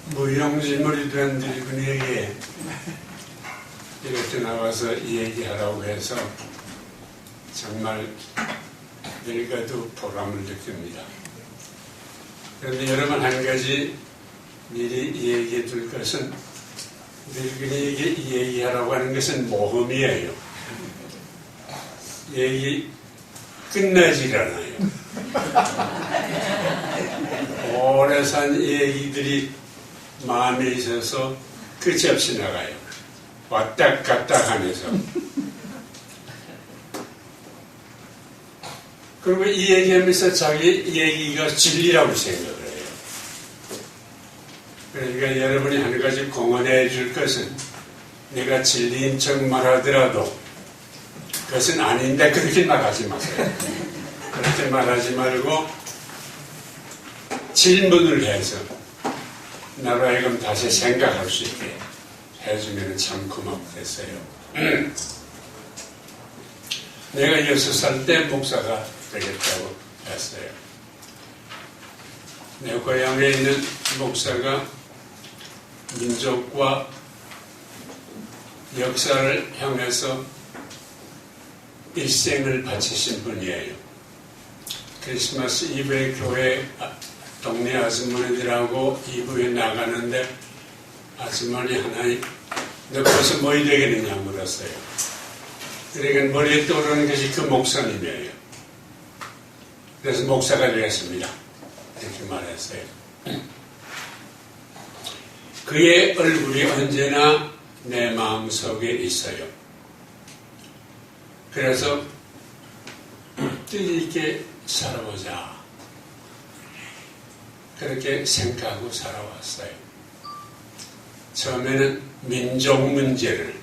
무용지물이 된 늙은이에게 이렇게 나와서 이 얘기하라고 해서 정말 늙어도 보람을 느낍니다. 그런데 여러분, 한 가지 미리 이 얘기해 둘 것은, 늙은이에게 이 얘기하라고 하는 것은 모험이에요. 얘기 끝나질 않아요. 오래 산 얘기들이 마음에 있어서 끝이 없이 나가요. 왔다 갔다 하면서. 그리고 이 얘기하면서 자기 얘기가 진리라고 생각을 해요. 그러니까 여러분이 한 가지 공언해 줄 것은, 내가 진리인 척 말하더라도 그것은 아닌데 그렇게 말하지 마세요. 그렇게 말하지 말고 질문을 해서 나로 하여금 다시 생각할 수 있게 해주면 참 고맙겠어요. 내가 6살 때 목사가 되겠다고 했어요. 내 고향에 있는 목사가 민족과 역사를 향해서 일생을 바치신 분이에요. 크리스마스 이브에 교회 동네 아주머니들하고 이브에 나가는데 아주머니 하나님, 너 벌써 뭐이 되겠느냐 물었어요. 그러니까 머리에 떠오르는 것이 그 목사님이에요. 그래서 목사가 되었습니다. 이렇게 말했어요. 그의 얼굴이 언제나 내 마음속에 있어요. 그래서 뜻 있게 살아보자, 그렇게 생각하고 살아왔어요. 처음에는 민족 문제를,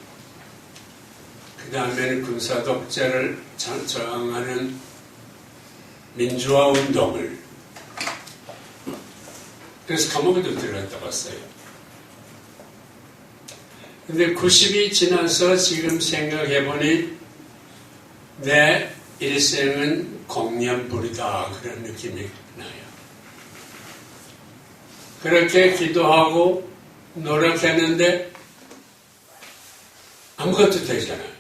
그 다음에는 군사독재를 저항하는 민주화 운동을, 그래서 감옥에도 들어갔다 왔어요. 근데 90이 지나서 지금 생각해보니 내 일생은 공연불이다, 그런 느낌이 나요. 그렇게 기도하고 노력했는데 아무것도 되지 않아요.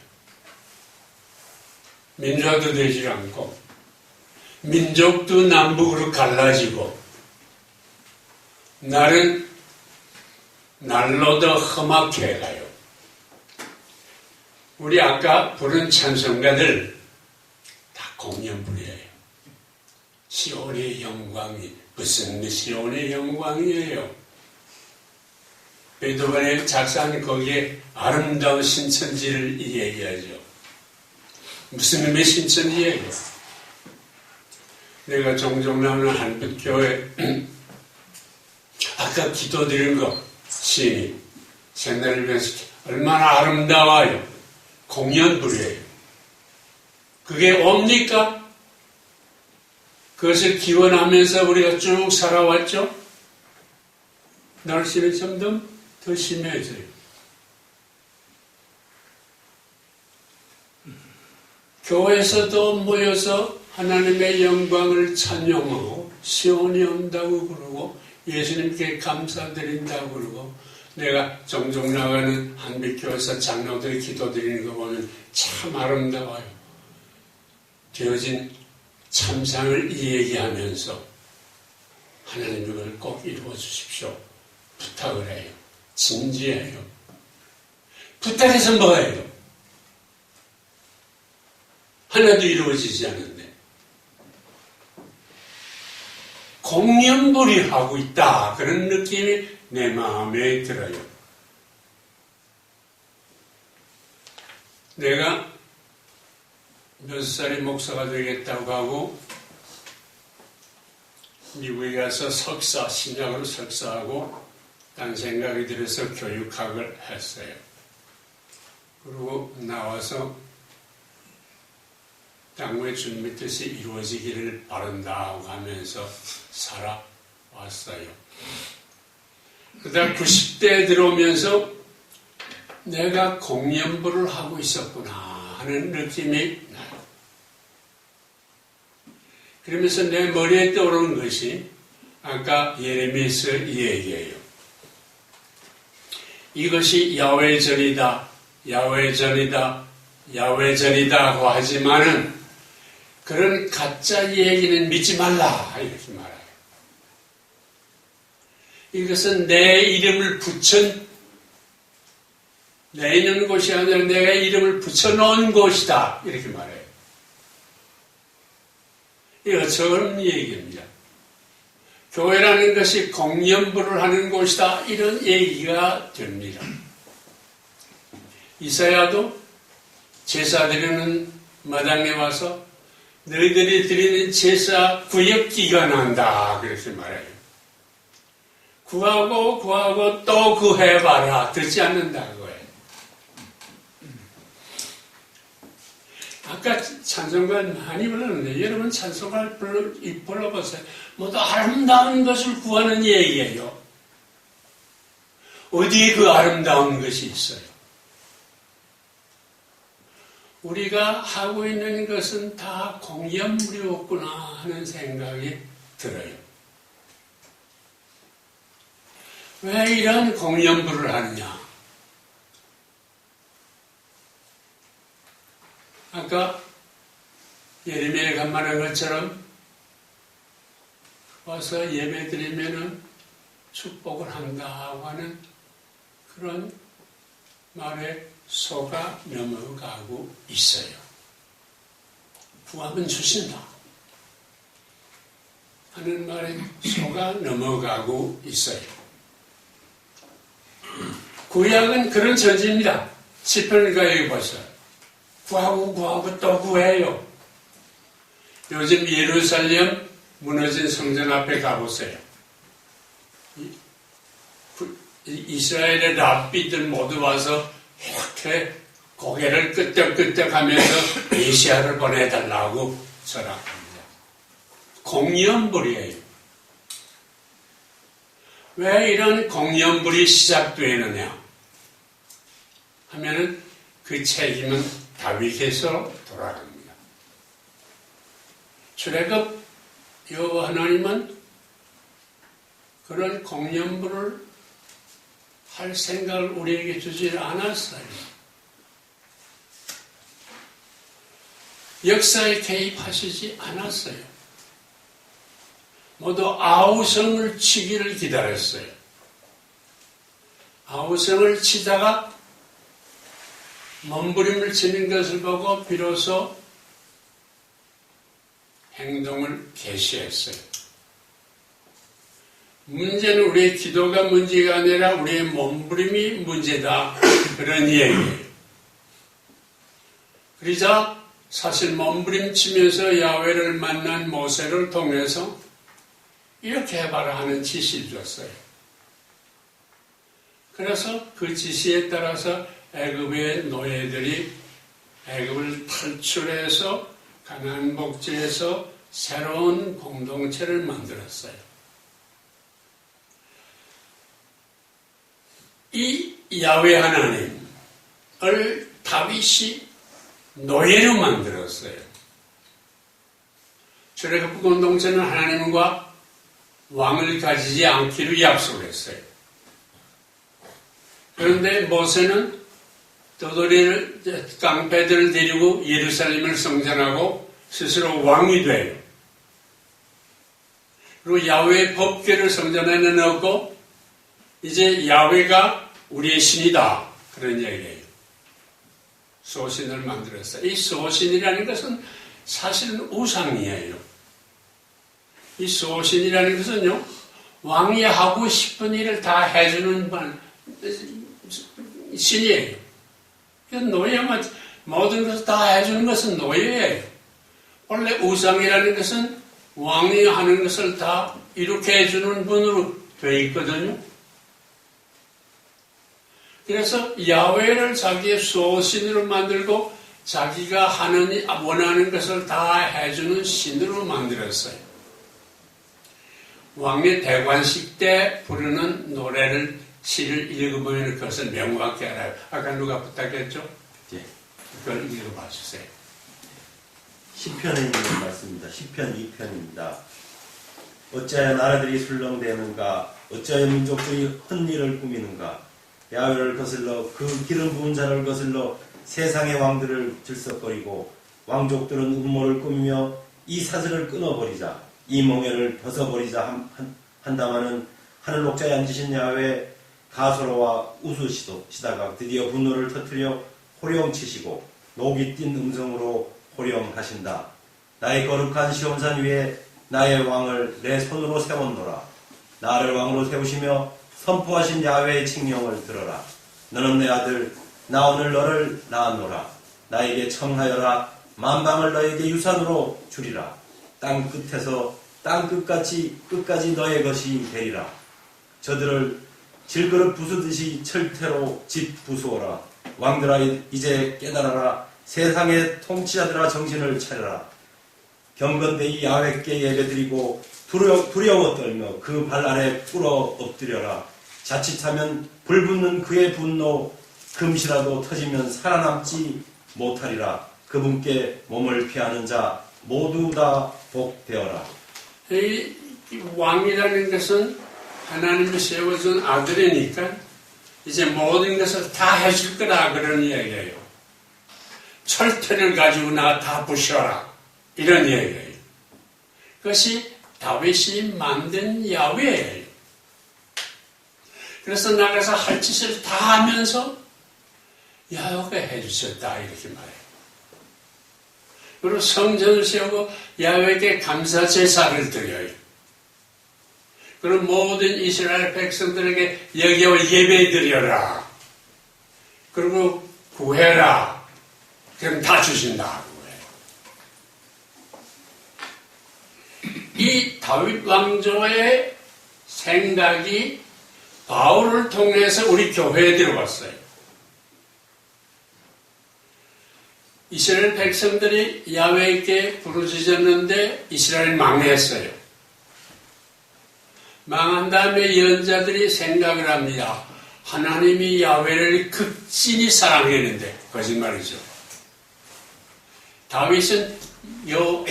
민주화도 되지 않고, 민족도 남북으로 갈라지고, 날은 날로 더 험하게 가요. 우리 아까 부른 찬송가들 다 공연불이에요. 시온의 영광이, 무슨 시온의 영광이에요. 베토벤의 작사한 거기에 아름다운 신천지를 얘기하죠. 무슨 의미의 신천지예요? 내가 종종 나오는 한빛교회 아까 기도드린 거, 시인이 새날을 위해서 얼마나 아름다워요. 공연불이에요. 그게 옵니까? 그것을 기원하면서 우리가 쭉 살아왔죠? 날씨는 점점 더 심해져요. 교회에서도 모여서 하나님의 영광을 찬양하고 시온이 온다고 그러고 예수님께 감사드린다고 그러고, 내가 종종 나가는 한빛교회에서 장로들이 기도드리는 거 보면 참 아름다워요. 되어진 참상을 얘기하면서 하나님 이걸 꼭 이루어 주십시오, 부탁을 해요. 진지해요. 부탁해서 뭐예요? 하나도 이루어지지 않은데 공연불이하고 있다, 그런 느낌이 내 마음에 들어요. 내가 몇 살이 목사가 되겠다고 하고 미국에 가서 석사, 신학으로 석사하고 딴 생각이 들어서 교육학을 했어요. 그리고 나와서 땅의 주님의 뜻이 이루어지기를 바란다고 하면서 살아왔어요. 그다음 90대에 들어오면서 내가 공연부를 하고 있었구나 하는 느낌이 나요. 그러면서 내 머리에 떠오르는 것이 아까 예레미야서 이 얘기예요. 이것이 야훼의 전이다, 야훼의 전이다, 야훼의 전이다고 하지만은 그런 가짜 얘기는 믿지 말라 이렇게 말해요. 이것은 내 이름을 내 있는 곳이 아니라 내가 이름을 붙여놓은 곳이다 이렇게 말해요. 이거 처음 얘기입니다. 교회라는 것이 공연부를 하는 곳이다 이런 얘기가 됩니다. 이사야도 제사 드리는 마당에 와서 너희들이 드리는 제사 구역기가 난다 그렇게 말해요. 구하고 또 구해봐라 듣지 않는다고 해요. 아까 찬송가 많이 불렀는데 여러분 찬송가를 불러보세요. 모두 아름다운 것을 구하는 얘기예요. 어디에 그 아름다운 것이 있어요? 우리가 하고 있는 것은 다 공연물이었구나 하는 생각이 들어요. 왜 이런 공연물을 하느냐? 아까 예레미야가 말한 것처럼 와서 예배 드리면은 축복을 한다고 하는 그런 말에 속아 넘어가고 있어요. 구하면 주신다 하는 말에 속아 넘어가고 있어요. 구약은 그런 전지입니다. 시편을 여기 보세요. 구하고 또 구해요. 요즘 예루살렘 무너진 성전 앞에 가보세요. 이스라엘의 랍비들 모두 와서 이렇게 고개를 끄덕끄덕하면서 메시아를 보내달라고 절합합니다. 공연불이에요. 왜 이런 공연불이 시작되느냐 하면은 그 책임은 다윗에서 돌아갑니다. 출애굽 여호와 하나님은 그런 공연불을 할 생각을 우리에게 주지 않았어요. 역사에 개입하시지 않았어요. 모두 아우성을 치기를 기다렸어요. 아우성을 치다가 몸부림을 치는 것을 보고 비로소 행동을 개시했어요. 문제는 우리의 기도가 문제가 아니라 우리의 몸부림이 문제다. 그런 얘기예요. 그러자 사실 몸부림치면서 야훼를 만난 모세를 통해서 이렇게 해봐라 하는 지시를 줬어요. 그래서 그 지시에 따라서 애굽의 노예들이 애굽을 탈출해서 가나안 복지에서 새로운 공동체를 만들었어요. 이 야훼 하나님을 다윗이 노예로 만들었어요. 출애굽 공동체는 하나님과 왕을 가지지 않기로 약속했어요. 그런데 모세는 깡패들을 데리고 예루살렘을 성전하고 스스로 왕이 돼요. 그리고 야훼의 법궤를 성전에 넣고 이제 야훼가 우리의 신이다. 그런 얘기예요. 소신을 만들었어요. 이 소신이라는 것은 사실은 우상이에요. 이 소신이라는 것은요, 왕이 하고 싶은 일을 다 해주는 신이에요. 노예만 모든 것을 다 해주는 것은 노예예요. 원래 우상이라는 것은 왕이 하는 것을 다 이렇게 해주는 분으로 되어 있거든요. 그래서 야훼를 자기의 소신으로 만들고 자기가 원하는 것을 다 해주는 신으로 만들었어요. 왕의 대관식 때 부르는 노래를 시를 읽어보면 그것을 명확히 알아요. 아까 누가 부탁했죠? 예. 그걸 읽어봐 주세요. 시편에 있는 말씀입니다. 시편 2편입니다. 어찌하여 나라들이 술렁대는가? 어찌하여 민족들이 헛일을 꾸미는가? 야훼를 거슬러 그 기름 부은 자를 거슬러 세상의 왕들을 들썩거리고 왕족들은 음모를 꾸미며 이 사슬을 끊어버리자 이 멍에를 벗어버리자 한다마는 하늘 옥자에 앉으신 야훼 가소로와 웃으시다가 드디어 분노를 터뜨려 호령치시고 녹이 띈 음성으로 호령하신다. 나의 거룩한 시온산 위에 나의 왕을 내 손으로 세웠노라. 나를 왕으로 세우시며 선포하신 야훼의 칙령을 들어라. 너는 내 아들, 나 오늘 너를 낳았노라. 나에게 청하여라. 만방을 너에게 유산으로 주리라. 땅 끝에서 땅 끝까지 너의 것이 되리라. 저들을 질그릇 부수듯이 철퇴로 집 부수어라. 왕들아 이제 깨달아라. 세상의 통치자들아 정신을 차려라. 경건되이 야훼께 예배드리고 두려워 떨며 그 발 아래 꿇어 엎드려라. 자칫하면 불붙는 그의 분노 금시라도 터지면 살아남지 못하리라. 그분께 몸을 피하는 자 모두 다 복되어라. 이 왕이라는 것은 하나님이 세워준 아들이니까 이제 모든 것을 다 해줄 거라 그런 이야기예요. 철퇴를 가지고 나 다 부셔라 이런 이야기예요. 그것이 다윗이 만든 야훼예요. 그래서 나가서 할 짓을 다 하면서 야훼가 해주셨다 이렇게 말해요. 그리고 성전을 세우고 야훼에게 감사 제사를 드려요. 그리고 모든 이스라엘 백성들에게 여기와 예배 드려라. 그리고 구해라. 그럼 다 주신다. 이 다윗 왕조의 생각이 바울을 통해서 우리 교회에 들어왔어요. 이스라엘 백성들이 야훼에게 부르짖었는데 이스라엘 망했어요. 망한 다음에 예언자들이 생각을 합니다. 하나님이 야훼를 극진히 사랑했는데 거짓말이죠. 다윗은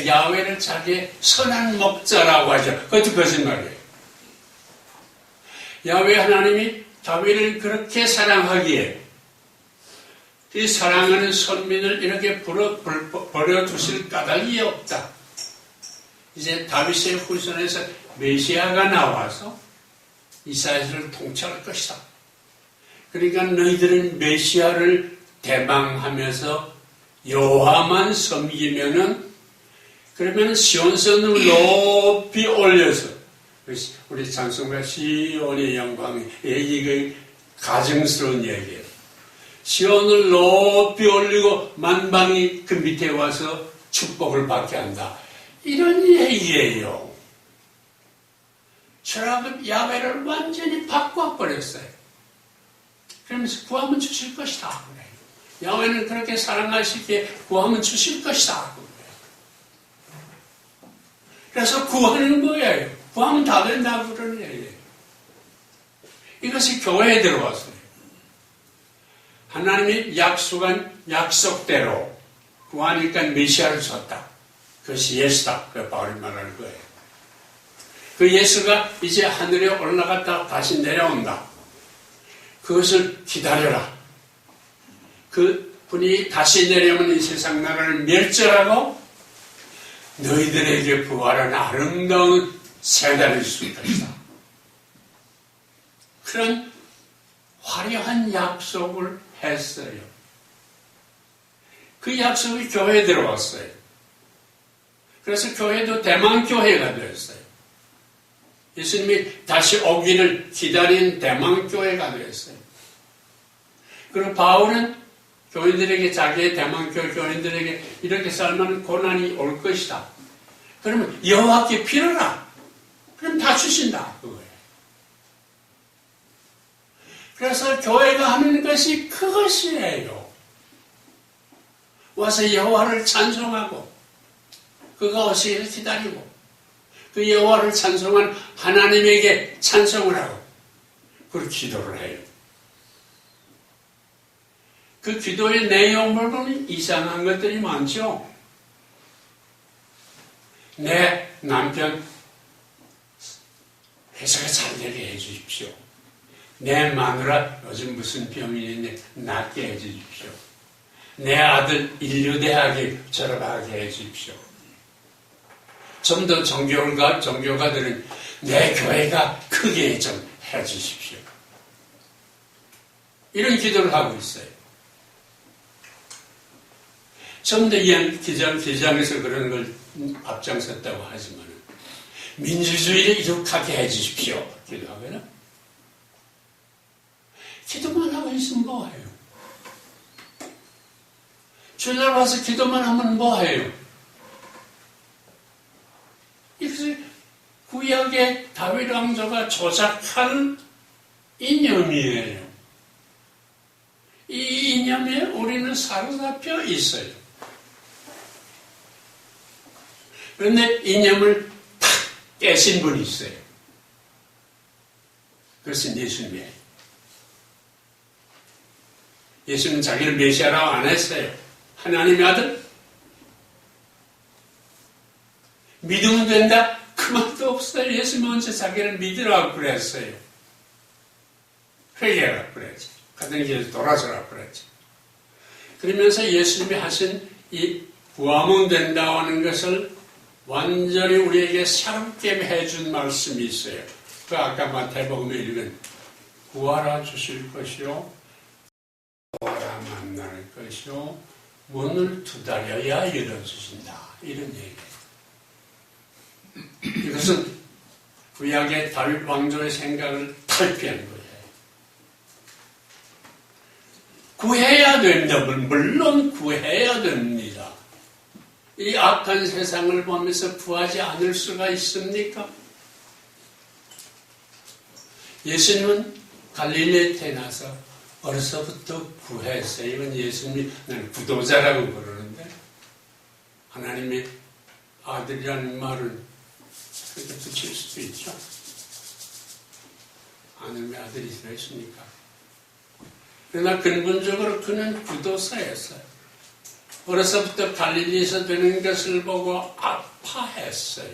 야훼를 자기의 선한 목자라고 하죠. 그것도 거짓말이에요. 야훼 하나님이 다윗을 그렇게 사랑하기에 이 사랑하는 선민을 이렇게 버려두실 까닭이 없다. 이제 다윗의 후손에서 메시아가 나와서 이스라엘을 통치할 것이다. 그러니까 너희들은 메시아를 대방하면서 여호와만 섬기면은 그러면 시온산을 높이 올려서 우리 찬송가 시온의 영광이 이게 가증스러운 얘기예요. 시온을 높이 올리고 만방이 그 밑에 와서 축복을 받게 한다. 이런 얘기예요. 철학은 야훼를 완전히 바꿔버렸어요. 그러면서 구하면 주실 것이다. 야훼는 그렇게 사랑하시기에 구하면 주실 것이다. 그래서 구하는 거예요. 구하면 다 된다고 그러는 얘기예요. 이것이 교회에 들어왔어요. 하나님이 약속한 약속대로 구하니까 메시아를 줬다. 그것이 예수다. 그 바울이 말하는 거예요. 그 예수가 이제 하늘에 올라갔다 다시 내려온다. 그것을 기다려라. 그 분이 다시 내려오면 이 세상 나라를 멸절하고 너희들에게 부활한 아름다운 세대를 줄 것이다. 그런 화려한 약속을 했어요. 그 약속이 교회에 들어왔어요. 그래서 교회도 대망교회가 되었어요. 예수님이 다시 오기를 기다린 대망교회가 되었어요. 그리고 바울은 교인들에게 자기의 대망교회 교인들에게 이렇게 살면 고난이 올 것이다. 그러면 여호와께 빌어라. 그럼 다 주신다. 그거예요. 그래서 교회가 하는 것이 그것이에요. 와서 여호와를 찬송하고 그가 오시기를 기다리고 그 여호와를 찬송한 하나님에게 찬송을 하고 그리고 기도를 해요. 그 기도의 내용을 보면 이상한 것들이 많죠. 내 남편 회사가 잘 되게 해 주십시오. 내 마누라 요즘 무슨 병이 있는데 낫게 해주십시오. 내 아들 인류대학에 졸업하게 해주십시오. 좀 더 종교가들은 내 교회가 크게 좀 해주십시오. 이런 기도를 하고 있어요. 좀 더 기장에서 그런 걸 앞장섰다고 하지만 민주주의를 이룩하게 해주십시오. 기도하거나 기도만 하고 있으면 뭐해요? 주일날 와서 기도만 하면 뭐해요? 이것이 구약의 다윗 왕조가 조작한 이념이에요. 이 이념에 우리는 사로잡혀 있어요. 그런데 이념을 탁 깨신 분이 있어요. 그것은 예수님이에요. 예수님은 자기를 메시아라고 안 했어요. 하나님의 아들? 믿으면 된다? 그 말도 없어요. 예수님은 언제 자기를 믿으라고 그랬어요. 회개하라고 그랬지. 가던 길에서 돌아서라고 그랬지. 그러면서 예수님이 하신 이 구하면 된다고 하는 것을 완전히 우리에게 새롭게 해준 말씀이 있어요. 그 아까 마태복음에 읽은 구하라 주실 것이요 구하라 만날 것이요 문을 두드려야 열어주신다. 이런 얘기예요. 이것은 구약의 다윗 왕조의 생각을 탈피한 거예요. 구해야 된다. 물론 구해야 됩니다. 이 악한 세상을 보면서 구하지 않을 수가 있습니까? 예수님은 갈릴리에 태어나서 어려서부터 구했어요. 이건 예수님이 나는 구도자라고 그러는데 하나님의 아들이라는 말을 그렇게 붙일 수도 있죠. 하나님의 아들이 되었으니까. 그러나 근본적으로 그는 구도사였어요. 어려서부터 갈릴리에서 되는 것을 보고 아파했어요.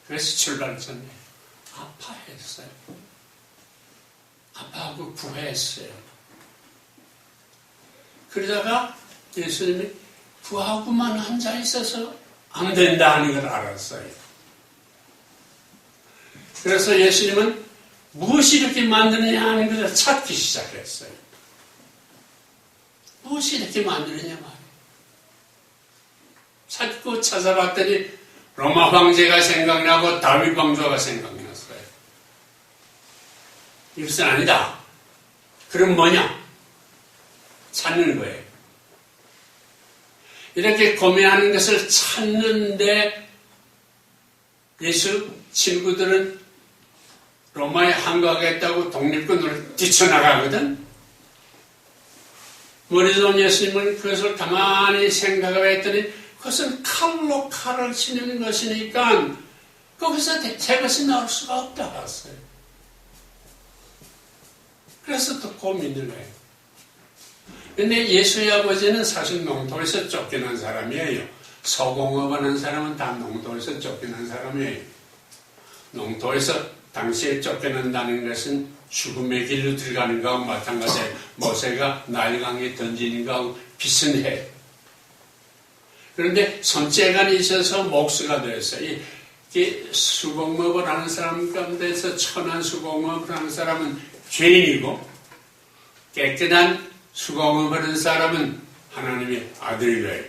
그래서 출발점이에요. 아파했어요. 아파하고 구했어요. 그러다가 예수님이 구하고만 앉아 있어서 안 된다 하는 걸 알았어요. 그래서 예수님은 무엇이 이렇게 만드느냐 하는 것을 찾기 시작했어요. 무엇이 이렇게 만드느냐 말이에요. 찾고 찾아봤더니 로마 황제가 생각나고 다윗 왕조가 생각났어요. 이것은 아니다. 그럼 뭐냐? 찾는 거예요. 이렇게 고민하는 것을 찾는데 예수 친구들은 로마에 항거하겠다고 독립군으로 뛰쳐나가거든. 머리 좋은 예수님은 그것을 가만히 생각을 했더니 그것은 칼로 칼을 치는 것이니까 거기서 제 것이 나올 수가 없다 했어요. 그래서 또 고민을 해요. 근데 예수의 아버지는 사실 농토에서 쫓겨난 사람이에요. 소공업하는 사람은 다 농토에서 쫓겨난 사람이에요. 농토에서 당시에 쫓겨난다는 것은 죽음의 길로 들어가는 거하고 마찬가지예요. 모세가 나일강에 던지는 거하고 비슷해요. 그런데 손재간이 있어서 목수가 되었어요. 이 수공업을 하는 사람 가운데서 천한 수공업을 하는 사람은 죄인이고 깨끗한 수공업을 하는 사람은 하나님의 아들이래요.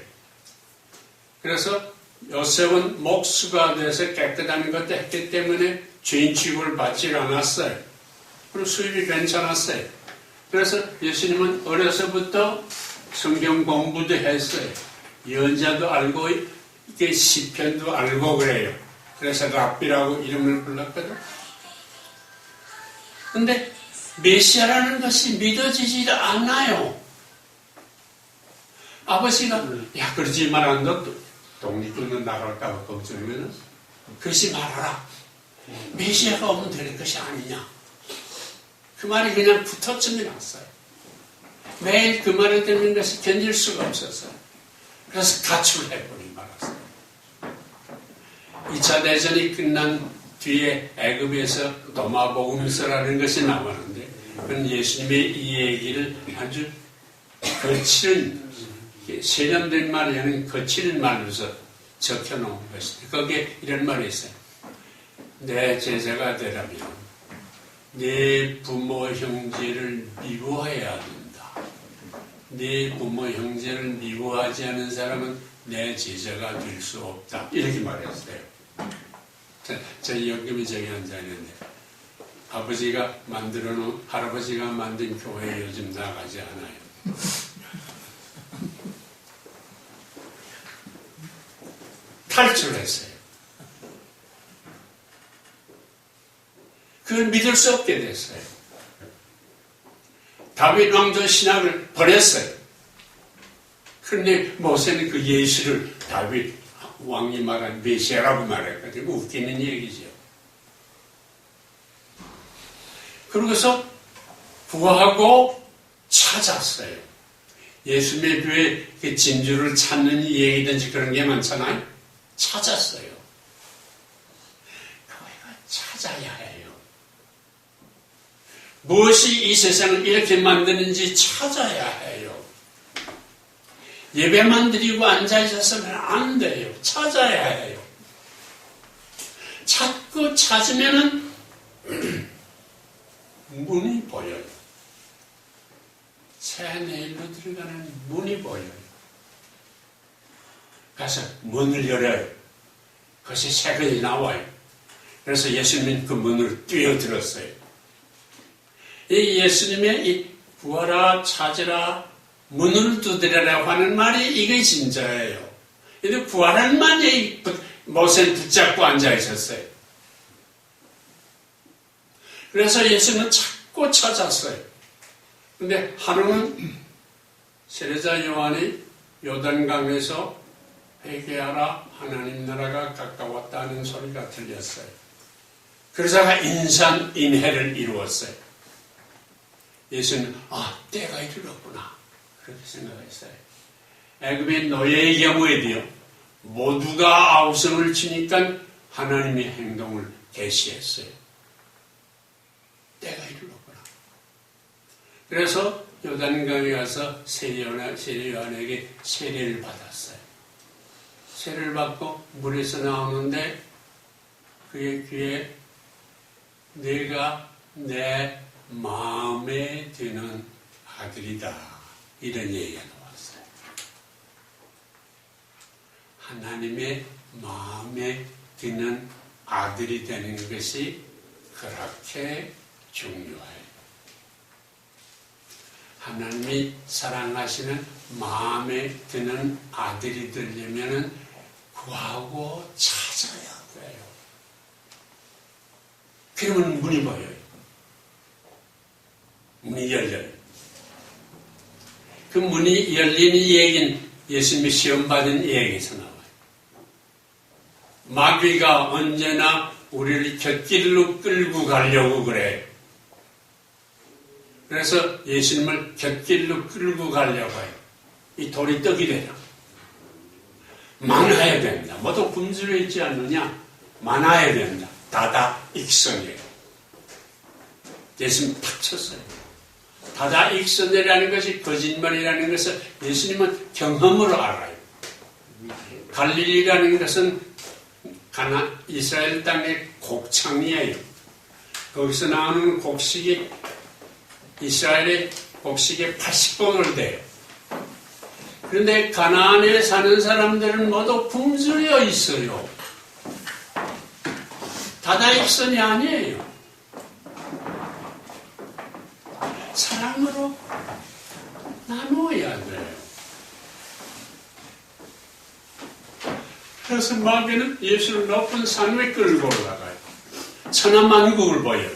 그래서 요셉은 목수가 돼서 깨끗한 것도 했기 때문에 죄인 취급을 받지 않았어요. 그리고 수입이 괜찮았어요. 그래서 예수님은 어려서부터 성경 공부도 했어요. 예언자도 알고 이게 시편도 알고 그래요. 그래서 랍비라고 이름을 불렀거든. 근데 메시아라는 것이 믿어지지 않아요. 아버지가 야 그러지 마라. 너 독립군은 나갈까 봐 걱정이면 그러지 말아라. 메시아가 오면 될 것이 아니냐. 그 말이 그냥 붙어쯤이 났어요. 매일 그 말을 듣는 것이 견딜 수가 없었어요. 그래서 가출해버리고 말았어요. 2차 대전이 끝난 뒤에 애굽에서 도마복음서라는 것이 나왔는데 그건 예수님의 이 얘기를 아주 거칠은, 세련된 말이 아닌 거칠은 말로서 적혀놓은 것입니다. 거기에 이런 말이 있어요. 내 제자가 되라면 네 부모 형제를 미워해야 된다. 네 부모 형제를 미워하지 않은 사람은 내 제자가 될 수 없다. 이렇게 말했어요. 저희 연금이 저기 앉아있는데 아버지가 만들어놓은, 할아버지가 만든 교회에 요즘 나가지 않아요. 탈출했어요. 그걸 믿을 수 없게 됐어요. 다윗 왕조 신학을 버렸어요. 그런데 모세는 그 예수를 다윗 왕이 말한 메시아라고 말했거든요. 웃기는 얘기죠. 그러고서 구하고 찾았어요. 예수님의 교회 그 진주를 찾는 얘기든지 그런 게 많잖아요. 찾았어요. 교회가 찾아야 해요. 무엇이 이 세상을 이렇게 만드는지 찾아야 해요. 예배만 드리고 앉아있어서는 안 돼요. 찾아야 해요. 찾고 찾으면은 문이 보여요. 새 내일로 들어가는 문이 보여요. 가서 문을 열어요. 그것이 새글이 나와요. 그래서 예수님은 그 문을 뛰어들었어요. 이 예수님의 이 구하라 찾으라 문을 두드려라고 하는 말이 이게 진짜예요. 근데 구하라는 말이 모세를 붙잡고 앉아 있었어요. 그래서 예수님은 찾고 찾았어요. 근데 하루는 세례자 요한이 요단강에서 회개하라 하나님 나라가 가까웠다는 소리가 들렸어요. 그래서 인산인해를 이루었어요. 예수는 때가 이르렀구나 그렇게 생각했어요. 애굽의 노예의 경우에도요. 모두가 아우성을 치니까 하나님의 행동을 계시했어요. 때가 이르렀구나. 그래서 요단강에 가서 세례 요한에게 세례를 받았어요. 세례를 받고 물에서 나오는데 그의 귀에 내가 내 마음에 드는 아들이다. 이런 얘기가 나왔어요. 하나님의 마음에 드는 아들이 되는 것이 그렇게 중요해요. 하나님이 사랑하시는 마음에 드는 아들이 되려면 구하고 찾아야 돼요. 그러면 문이 보여요. 문이 열려요. 그 문이 열리는 얘기는 예수님이 시험받은 얘기에서 나와요. 마귀가 언제나 우리를 곁길로 끌고 가려고 그래요. 그래서 예수님을 곁길로 끌고 가려고 해요. 이 돌이 떡이 되라. 많아야 된다. 모두 굶주려 있지 않느냐? 많아야 된다. 다다익선이에요. 예수님 탁 쳤어요. 다다익선이라는 것이 거짓말이라는 것을 예수님은 경험으로 알아요. 갈릴리라는 것은 이스라엘 땅의 곡창이에요. 거기서 나오는 곡식이 이스라엘의 곡식의 80번을 돼요. 그런데 가나안에 사는 사람들은 모두 굶주려 있어요. 다다익선이 아니에요. 사랑으로 나누어야 돼요. 그래서 마귀는 예수를 높은 산 위에 끌고 올라가요. 천하만국을 보여요.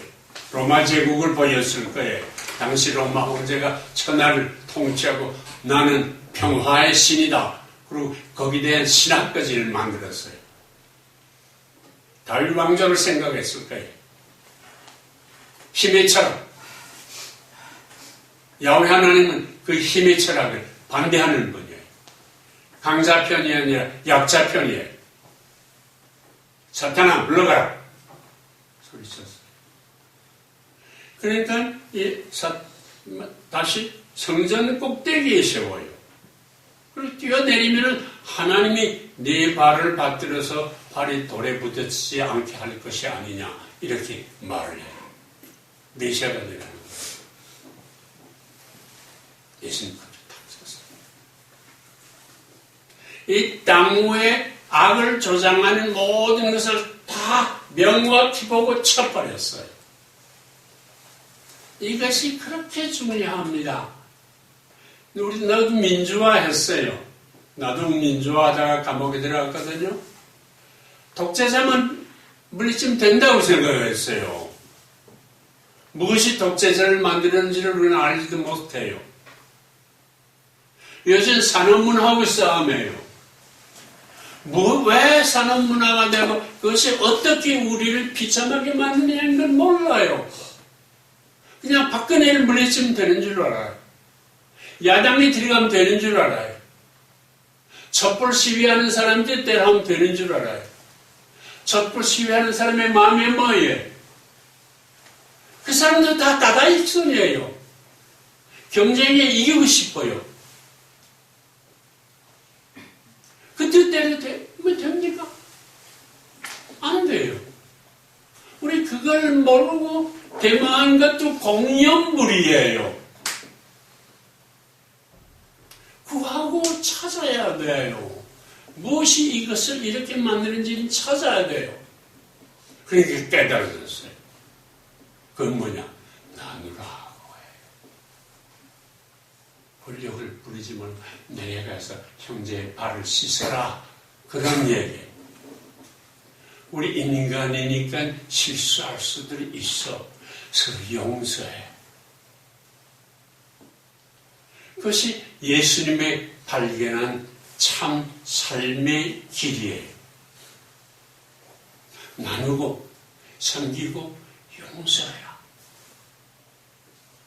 로마 제국을 보였을 거예요. 당시 로마 황제가 천하를 통치하고 나는 평화의 신이다. 그리고 거기에 대한 신학까지를 만들었어요. 다윗 왕조를 생각했을 거예요. 힘의 철학. 야훼 하나님은 그 힘의 철학을 반대하는 분이에요. 강자 편이 아니라 약자 편이에요. 사탄아 물러가라. 소리쳤어요. 그러니까 다시 성전 꼭대기에 세워요. 그리고 뛰어내리면 하나님이 네 발을 받들어서 발이 돌에 부딪히지 않게 할 것이 아니냐 이렇게 말을 해요. 메시아가 되라는 거예요. 예수님 그렇게 탁 섰어요. 이 땅 위에 악을 조장하는 모든 것을 다 명확히 보고 쳐버렸어요. 이것이 그렇게 중요합니다. 나도 민주화했어요. 나도 민주화하다가 감옥에 들어갔거든요. 독재자만 물리치면 된다고 생각했어요. 무엇이 독재자를 만드는지를 우리는 알지도 못해요. 요즘 산업문화하고 싸움이에요. 왜 산업문화가 되고 그것이 어떻게 우리를 비참하게 만드냐는 걸 몰라요. 그냥 박근혜를 물리치면 되는 줄 알아요. 야당이 들어가면 되는 줄 알아요. 촛불 시위하는 사람들 때하면 되는 줄 알아요. 촛불 시위하는 사람의 마음이 뭐예요? 그 사람들 다 다다익선이에요. 경쟁에 이기고 싶어요. 그 뜻대로 됩니까? 안 돼요. 우리 그걸 모르고 대망한 것도 공연물이에요. 구하고 찾아야 돼요. 무엇이 이것을 이렇게 만드는지는 찾아야 돼요. 그러니까 깨달아졌어요. 그건 뭐냐? 나누라고 해요. 권력을 부리지 말고 내려가서 형제의 발을 씻어라. 그런 얘기예요. 우리 인간이니까 실수할 수도 있어. 서로 용서해. 그것이 예수님의 발견한 참 삶의 길이에요. 나누고 섬기고 용서해라.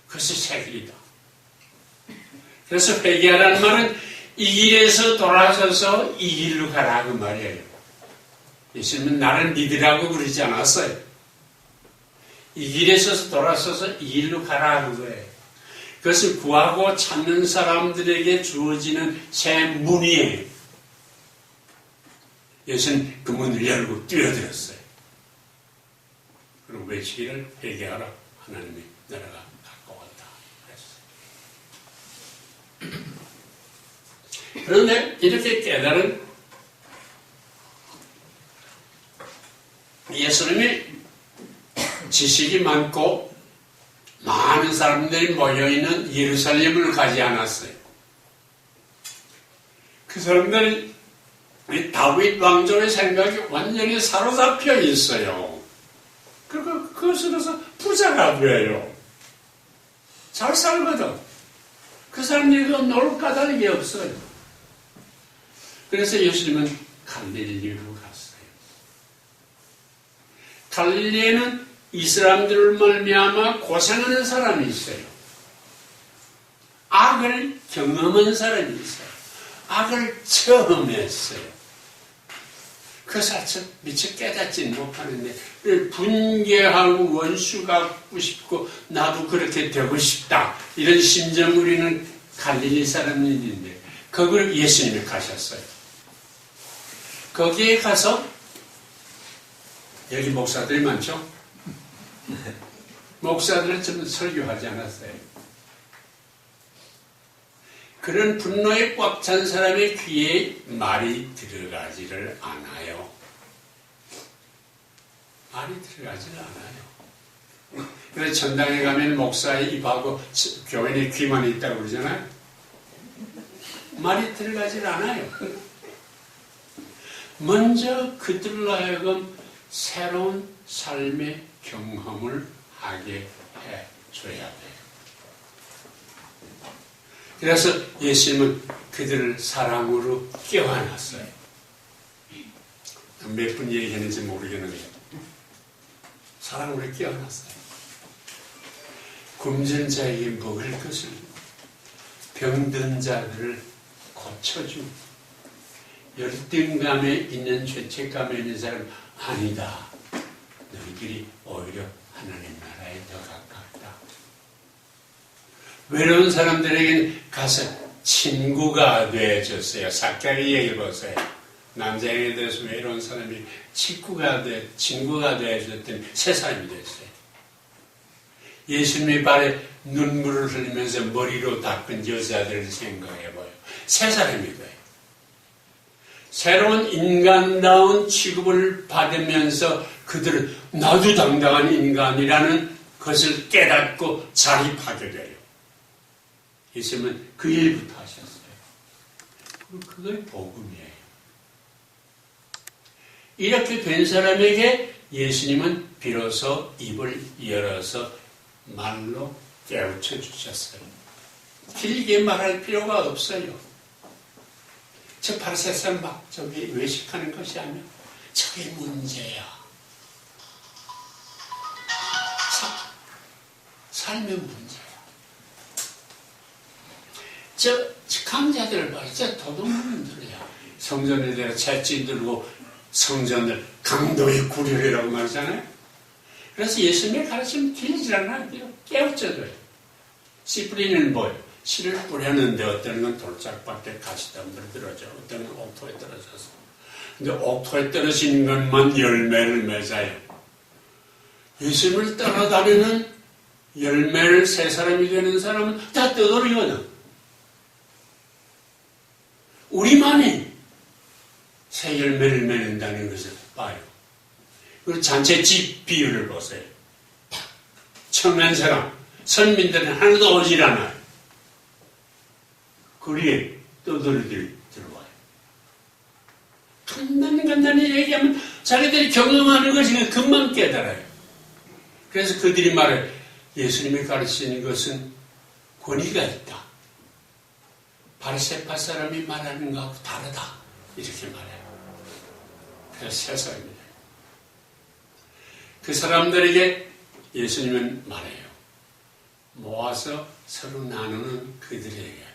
그것이 새 길이다. 그래서 회개하라는 말은 이 길에서 돌아서서 이 길로 가라 그 말이에요. 예수님은 나를 믿으라고 그러지 않았어요. 이 길에서 돌아서서 이 길로 가라 그거예요. 그것을 구하고 찾는 사람들에게 주어지는 새 문이에요. 예수는 그 문을 열고 뛰어들었어요. 그리고 외치기를 회개하라. 하나님의 나라가 가까웠다. 그랬어요. 그런데 이렇게 깨달은 예수님이 지식이 많고 많은 사람들이 모여있는 예루살렘을 가지 않았어요. 그 사람들이 다윗 왕조의 생각이 완전히 사로잡혀 있어요. 그리고 그것으로서 부자가 돼요. 잘 살거든. 그 사람들이 그거 놀 까닭이 없어요. 그래서 예수님은 갈릴리로 갔어요. 갈릴리에는 이 사람들을 말미암아 고생하는 사람이 있어요. 악을 경험한 사람이 있어요. 악을 처음 했어요. 그 사실 미처 깨닫지는 못하는데 분개하고 원수 갖고 싶고 나도 그렇게 되고 싶다. 이런 심정 우리는 갈릴리 사람인데 거기를 예수님이 가셨어요. 거기에 가서 여기 목사들이 많죠? 목사들은 좀 설교하지 않았어요. 그런 분노에 꽉 찬 사람의 귀에 말이 들어가지를 않아요. 말이 들어가지를 않아요. 그래서 전당에 가면 목사의 입하고 교인의 귀만 있다고 그러잖아요. 말이 들어가지를 않아요. 먼저 그들로 하여금 새로운 삶의 경험을 하게 해줘야 돼요. 그래서 예수님은 그들을 사랑으로 껴안았어요. 몇 분 얘기했는지 모르겠는데 사랑으로 껴안았어요. 굶준 자에게 먹을 것을 병든 자들을 고쳐주고 열등감에 있는 죄책감에 있는 사람 아니다. 너희들이 오히려 하나님 나라에 더 가깝다. 외로운 사람들에게는 가서 친구가 되어줬어요. 사케의 얘기 보세요. 남자에게 대해서 외로운 사람이 친구가 되어줬더니 새 사람이 됐어요. 예수님의 발에 눈물을 흘리면서 머리로 닦은 여자들을 생각해봐요. 새 사람이 돼요. 새로운 인간다운 취급을 받으면서 그들은 나도 당당한 인간이라는 것을 깨닫고 자립하게 돼요. 예수님은 그 일부터 하셨어요. 그걸 복음이에요. 이렇게 된 사람에게 예수님은 비로소 입을 열어서 말로 깨우쳐 주셨어요. 길게 말할 필요가 없어요. 저 바리새인 막 저기 외식하는 것이 아니면 저게 문제야. 삶의 문제야. 저 강자들을 봐요. 저 도둑놈들이야. 성전에 대해 채찍 들고 성전을 강도의 구류라고 말하잖아요. 그래서 예수님의 가르침은 길지 않아요. 깨우쳐줘요. 씨 뿌리는 뭐예요? 씨를 뿌렸는데 어떤 건 돌짝밖에 가시덤불 들어져. 어떤 건 옥토에 떨어져서. 근데 옥토에 떨어진 것만 열매를 맺어요. 예수님을 따라다니는 열매를 새 사람이 되는 사람은 다 떠돌이거든. 우리만이 새 열매를 맺는다는 것을 봐요. 그리고 잔치집 비유를 보세요. 청난 사람, 선민들은 하나도 오질 않아요. 거리에 떠돌이들이 들어와요. 간단히 얘기하면 자기들이 경험하는 것이 금방 깨달아요. 그래서 그들이 말해요. 예수님이 가르치는 것은 권위가 있다. 바리새파 사람이 말하는 것하고 다르다. 이렇게 말해요. 그래서 새 사람입니다. 그 사람들에게 예수님은 말해요. 모아서 서로 나누는 그들에게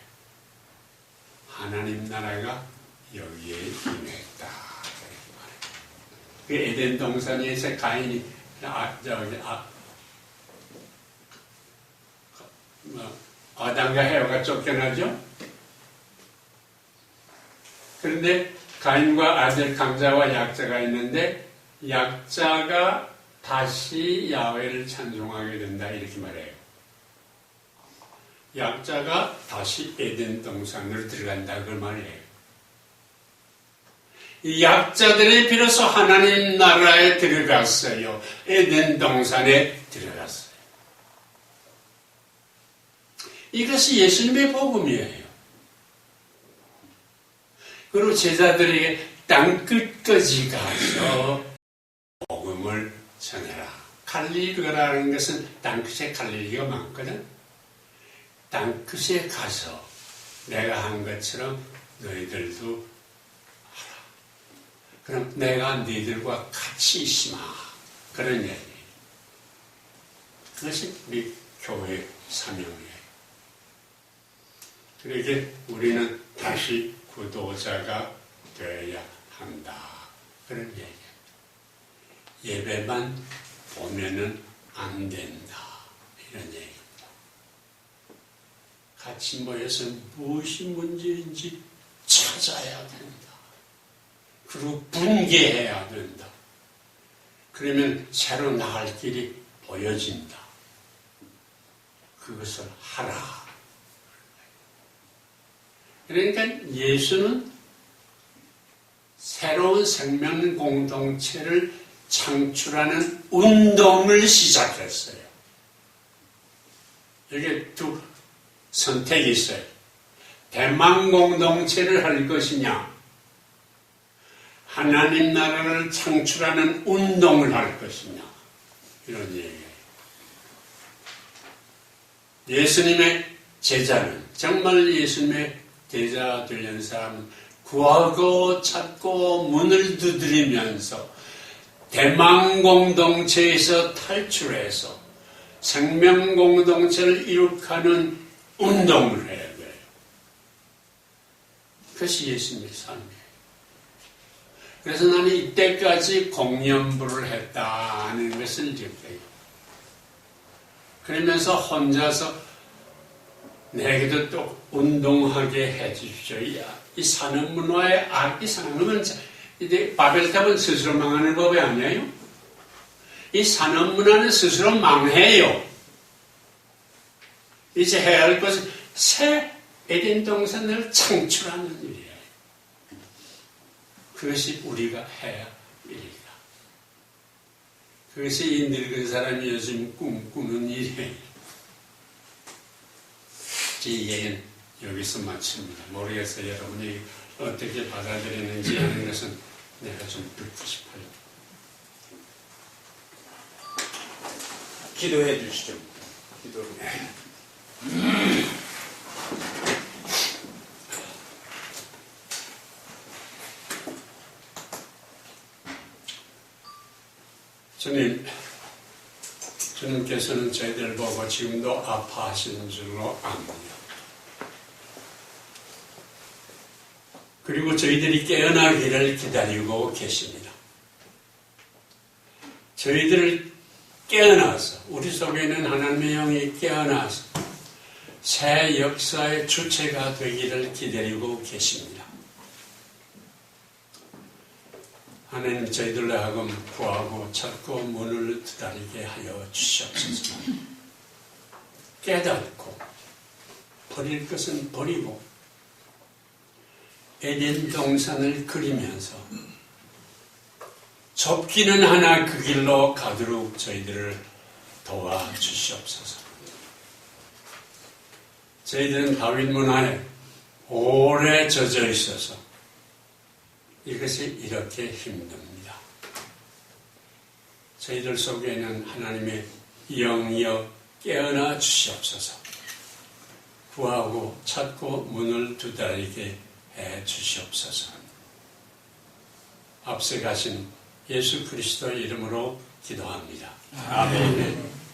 하나님 나라가 여기에 임했다. 그 에덴 동산에서 가인이 아담과 헤와가 쫓겨나죠. 그런데 가인과 아들 강자와 약자가 있는데 약자가 다시 야훼를 찬송하게 된다 이렇게 말해요. 약자가 다시 에덴 동산으로 들어간다 그 말이에요. 이 약자들이 비로소 하나님 나라에 들어갔어요. 에덴 동산에 들어갔어요. 이것이 예수님의 복음이에요. 그리고 제자들에게 땅끝까지 가서 복음을 전해라. 갈릴리라는 것은 땅끝에 갈릴리가 많거든. 땅끝에 가서 내가 한 것처럼 너희들도 하라. 그럼 내가 너희들과 같이 있으마. 그런 얘기예요. 그것이 우리 교회의 사명이에요. 그러게 우리는 다시 구도자가 되어야 한다. 그런 얘기예요. 예배만 보면은 안 된다. 이런 얘기입니다. 같이 모여서 무엇이 문제인지 찾아야 된다. 그리고 분개해야 된다. 그러면 새로 나갈 길이 보여진다. 그것을 하라. 그러니까 예수는 새로운 생명 공동체를 창출하는 운동을 시작했어요. 여기 두 선택이 있어요. 대만 공동체를 할 것이냐, 하나님 나라를 창출하는 운동을 할 것이냐, 이런 얘기예요. 예수님의 제자는, 정말 예수님의 제자 되는 사람은 구하고 찾고 문을 두드리면서 대망 공동체에서 탈출해서 생명 공동체를 이룩하는 운동을 해야 돼요. 그것이 예수님의 삶이에요. 그래서 나는 이때까지 공연부를 했다는 것을 느껴요. 그러면서 혼자서 내게도 또 운동하게 해주십시오. 이 산업문화의 악이 상하면 이제 바벨탑은 스스로 망하는 법이 아니에요. 이 산업문화는 스스로 망해요. 이제 해야 할 것은 새 에덴 동산을 창출하는 일이에요. 그것이 우리가 해야 할 일이다. 그것이 이 늙은 사람이 요즘 꿈꾸는 일이에요. 제 얘기는 여기서 마칩니다. 모르겠어요. 여러분이 어떻게 받아들이는지 하는 것은 내가 좀 듣고 싶어요. 기도해 주시죠. 기도를. 주님께서는 저희들 보고 지금도 아파하시는 줄로 압니다. 그리고 저희들이 깨어나기를 기다리고 계십니다. 저희들을 깨어나서 우리 속에 있는 하나님의 영이 깨어나서 새 역사의 주체가 되기를 기다리고 계십니다. 하나님 저희들로 하여금 구하고 찾고 문을 두드리게 하여 주시옵소서. 깨닫고 버릴 것은 버리고 에덴 동산을 그리면서 접기는 하나 그 길로 가도록 저희들을 도와주시옵소서. 저희들은 다윗 문화에 오래 젖어 있어서 이것이 이렇게 힘듭니다. 저희들 속에는 하나님의 영이여 깨어나 주시옵소서. 구하고 찾고 문을 두드리게 해 주시옵소서. 앞서 가신 예수 그리스도의 이름으로 기도합니다. 아멘.